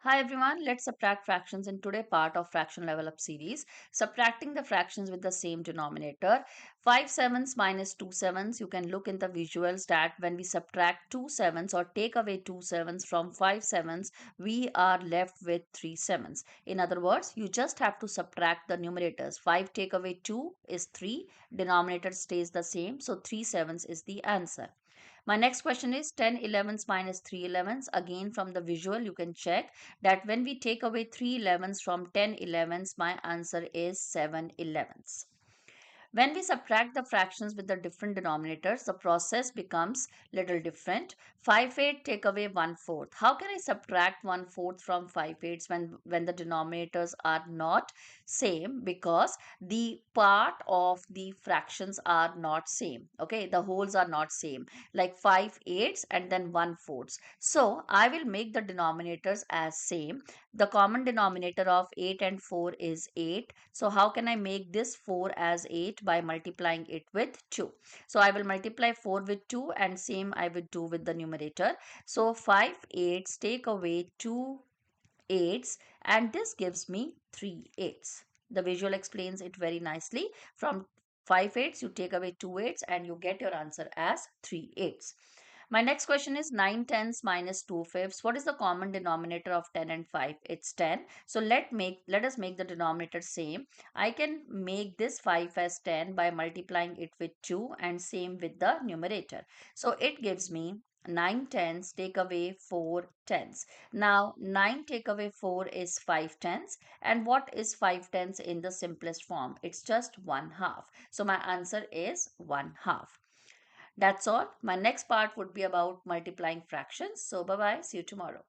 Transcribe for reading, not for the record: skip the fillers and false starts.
Hi everyone, let's subtract fractions in today's part of fraction level up series. Subtracting the fractions with the same denominator. 5 sevens minus 2 sevens. You can look in the visuals that when we subtract 2 sevens or take away 2 sevens from 5 sevens, we are left with 3 sevens. In other words, you just have to subtract the numerators. 5 take away 2 is 3. Denominator stays the same. So 3 sevens is the answer. My next question is 10 elevens minus 3 elevens. Again, from the visual, you can check that when we take away 3 elevens from 10 elevens, my answer is 7 elevens. When we subtract the fractions with the different denominators, the process becomes little different. 5/8 take away 1/4. How can I subtract 1/4 from 5/8 when the denominators are not same? Because the part of the fractions are not same. Okay, the wholes are not same. Like 5/8 and then 1/4. So I will make the denominators as same. The common denominator of 8 and 4 is 8. So how can I make this 4 as 8? By multiplying it with 2. So I will multiply 4 with 2 and same I will do with the numerator. So 5 eights take away 2 eights and this gives me 3 eights. The visual explains it very nicely. From 5 eights you take away 2 eights and you get your answer as 3 eights. My next question is 9 tenths minus 2 fifths. What is the common denominator of 10 and 5? It's 10. So let us make the denominator same. I can make this 5 as 10 by multiplying it with 2 and same with the numerator. So it gives me 9 tenths take away 4 tenths. Now 9 take away 4 is 5 tenths. And what is 5 tenths in the simplest form? It's just 1/2. So my answer is 1/2. That's all. My next part would be about multiplying fractions. So bye bye. See you tomorrow.